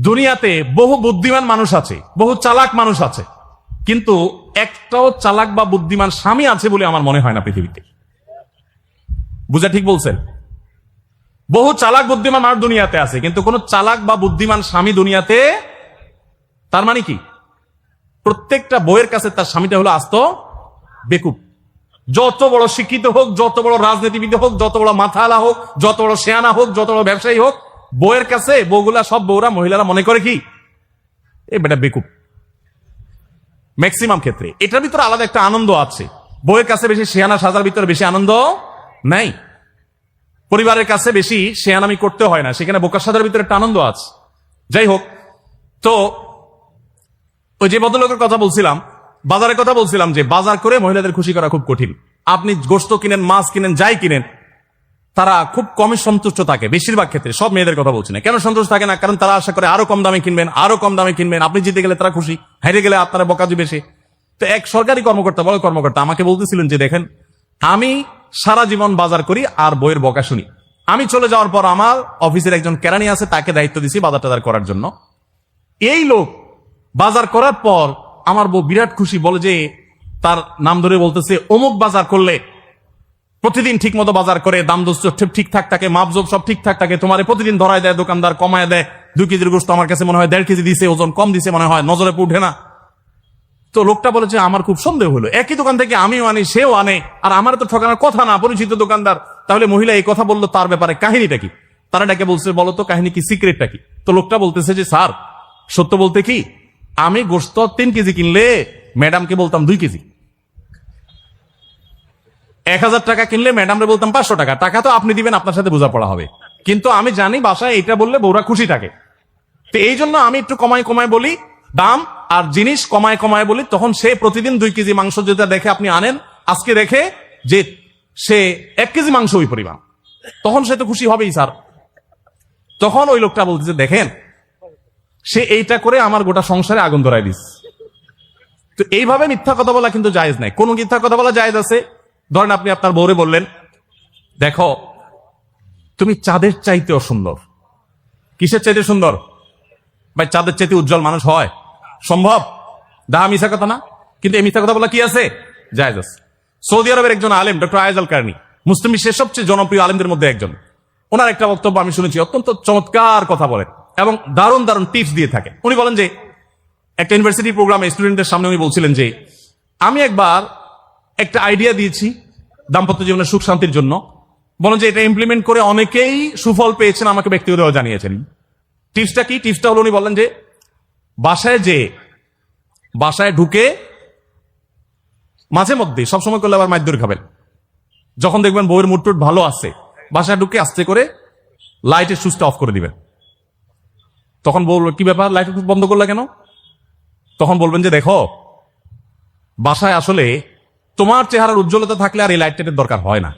দুনিয়াতে বহু বুদ্ধিমান মানুষ আছে, বহু চালাক মানুষ আছে, কিন্তু একটাও চালাক বা বুদ্ধিমান স্বামী আছে বলে আমার মনে হয় না পৃথিবীতে। বুঝা ঠিক বলছেন? বহু চালাক বুদ্ধিমান মানুষ দুনিয়াতে আছে, কিন্তু কোন চালাক বা বুদ্ধিমান স্বামী দুনিয়াতে। তার মানে কি? প্রত্যেকটা বইয়ের কাছে তার স্বামীটা হলো আস্ত বেকুব। যত বড় শিক্ষিত হোক, যত বড় রাজনীতিবিদ হোক, যত বড় মাথালা হোক, যত বড় শেয়ানা হোক, যত বড় ব্যবসায়ী হোক, বইয়ের কাছে বউগুলা, সব বউরা, মহিলারা মনে করে কি এ বেটা বেকুব। ম্যাক্সিমাম ক্ষেত্রে এটার ভিতরে আলাদা একটা আনন্দ আছে। বইয়ের কাছে বেশি শেয়ানা সাজার ভিতরে বেশি আনন্দ নাই। পরিবারের কাছে বেশি শেয়ানামি করতে হয় না, সেখানে বোকা সাজার ভিতরে একটা আনন্দ আছে। যাই হোক, তো ওই যে ভদ্রলোকের কথা বলছিলাম, বাজারের কথা বলছিলাম, যে বাজার করে মহিলাদের খুশি করা খুব কঠিন। আপনি গোশত কিনেন, মাছ কিনেন, যাই কিনেন, তারা খুব কমই সন্তুষ্ট থাকে বেশিরভাগ ক্ষেত্রে। সব মেয়েদের কথা বলছি না। কেন সন্তুষ্ট থাকে না? কারণ তারা আশা করে আরো কম দামে কিনবেন, আরো কম দামে কিনবেন। আপনি জিতে গেলে তারা খুশি, হেরে গেলে আপনারা বকা দিবে সে। তো এক সরকারি কর্মকর্তা, বড় কর্মকর্তা, আমাকে বলতেছিলেন যে দেখেন, আমি সারা জীবন বাজার করি আর বইয়ের বকা শুনি। আমি চলে যাওয়ার পর আমার অফিসের একজন কেরানি আছে, তাকে দায়িত্ব দিছি বাজার টাজার করার জন্য। এই লোক বাজার করার পর আমার বউ বিরাট খুশি, বলে যে তার নাম ধরে বলতেছে, অমুক বাজার করলে প্রতিদিন ঠিক মতো বাজার করে, দাম দোস্ত ঠিকঠাক থাকে, মাপজোপ সব ঠিকঠাক থাকে, তোমার প্রতিদিন ধরায় দেয়, দোকানদার কমায় দেয়। 2 কেজির গোস্ত আমার কাছে মনে হয় 1.5 কেজি দিছে, ওজন কম দিছে মনে হয়, নজরে উঠে না। তো লোকটা বলেছে, আমার খুব সন্দেহ হলো, একই দোকান থেকে আমিও আনি, সেও আনে, আর আমার তো ঠকানোর কথা না, পরিচিত দোকানদার। তাহলে মহিলা এই কথা বললো, তার ব্যাপারে কাহিনীটা কি? তারা ডেকে বলছে, বলো তো কাহিনী কি, সিক্রেটটা কি? তো লোকটা বলতেছে যে স্যার, সত্য বলতে কি, আমি গোস্ত 3 কেজি কিনলে ম্যাডামকে বলতাম 2 কেজি। 1000 টাকা কিনলে ম্যাডামরে বলতাম 500 টাকা। টাকা তো আপনি দিবেন, আপনার সাথে বোঝাপড়া হবে, কিন্তু আমি জানি বাসায় এটা বললে বউরা খুশি থাকে। তো এই জন্য আমি একটু কমায় কমায় বলি দাম, আর জিনিস কমায় কমায় বলি। তখন সে প্রতিদিন 2 কেজি মাংস যেটা দেখে আপনি আনেন, আজকে দেখে যে সে 1 কেজি মাংস ওই পরিমাণ, তখন সে তো খুশি হবেই স্যার। তখন ওই লোকটা বলতেছে, দেখেন, সে এইটা করে আমার গোটা সংসারে আগুন ধরাই দিস। তো এইভাবে মিথ্যা কথা বলা কিন্তু জায়েজ নাই। কোন মিথ্যা কথা বলা জায়েজ আছে? ধরেন আপনি আপনার বউরে বললেন, দেখো তুমি চাঁদের চাইতেও সুন্দর। কিসের চাইতে সুন্দর? ভাই, চাঁদের চাইতে উজ্জ্বল মানুষ হয় সম্ভব? দা মিথ্যা কথা না? কিন্তু এই মিথ্যা কথা বলা কি আছে? জায়েজ আছে। সৌদি আরবের একজন আলেম, ডক্টর আয়েজ আল কারনি, মুসলিম বিশ্বের সবচেয়ে জনপ্রিয় আলেমদের মধ্যে একজন। ওনার একটা বক্তব্য আমি শুনেছি, অত্যন্ত চমৎকার কথা বলেন এবং দারুণ দারুণ টিপস দিয়ে থাকেন। উনি বলেন যে একটা ইউনিভার্সিটি প্রোগ্রামে স্টুডেন্টদের সামনে উনি বলছিলেন যে, আমি একবার একটা আইডিয়া দিয়েছি দাম্পত্য জীবনের সুখ শান্তির জন্য। বলেন যে এটা ইমপ্লিমেন্ট করে অনেকেই সুফল পেয়েছেন, আমাকে ব্যক্তিগতভাবে জানিয়েছেন। টিপসটা কি? টিপসটা হলো, উনি বললেন যে বাসায় ঢুকে মাঝে মধ্যে, সবসময় করলে আবার মাইর খাবেন, যখন দেখবেন বউয়ের মুড টুট ভালো আছে, বাসায় ঢুকে আস্তে করে লাইটের সুইচটা অফ করে দিবেন। তখন বলবো, কি ব্যাপার, লাইট বন্ধ করলে কেন? তখন বলবেন যে দেখো, বাসায় আসলে তোমার চেহারার উজ্জ্বলতা থাকলে আর এই লাইটের দরকার হয় না।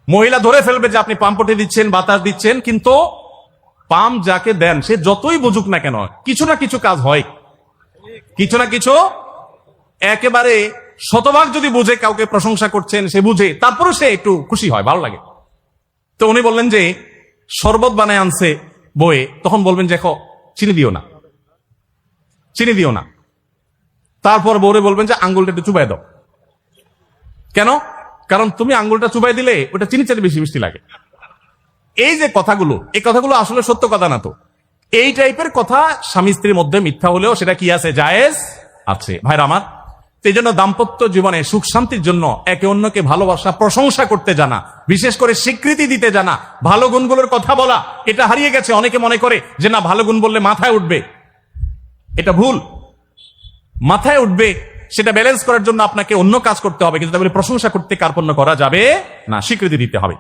মহিলা ধরে ফেলবে যে আপনি পাম্পটি দিচ্ছেন, বাতাস দিচ্ছেন, কিন্তু পাম্প যাকে দেন সে যতই বুঝুক না কেন, কিছু না কিছু কাজ হয়, কিছু না কিছু। একেবারে শতভাগ যদি বুঝে কাউকে প্রশংসা করছেন, সে বুঝে, তারপরে সে একটু খুশি হয়, ভালো লাগে। তো উনি বললেন যে শরবত বানায় আনছে বয়ে, তখন বলবেন যে দেখো, চিনি দিও না, চিনি দিও না। তারপর বউরে বলবেন যে আঙ্গুলটা একটু চুবাই দাও। কেন? কারণ তুমি আঙ্গুলটা চুবাই দিলে ওটা চিনি চাইতে বেশি মিষ্টি লাগে। এই যে কথাগুলো, এই কথাগুলো আসলে সত্য কথা না। তো এই টাইপের কথা স্বামী স্ত্রীর মধ্যে মিথ্যা হলেও সেটা কি আছে? জায়েজ আছে। ভাইরা আমার, এই জন্য দাম্পত্য জীবনে সুখ শান্তির জন্য একে অন্যকে ভালোবাসা, প্রশংসা করতে জানা, বিশেষ করে স্বীকৃতি দিতে জানা, ভালো গুণগুলোর কথা বলা, এটা হারিয়ে গেছে। অনেকে মনে করে যে না, ভালো গুণ বললে মাথায় উঠবে। এটা ভুল। মাথায় উঠবে সেটা ব্যালেন্স করার জন্য আপনাকে অন্য কাজ করতে হবে, কিন্তু প্রশংসা করতে কার্পণ্য করা যাবে না, স্বীকৃতি দিতে হবে।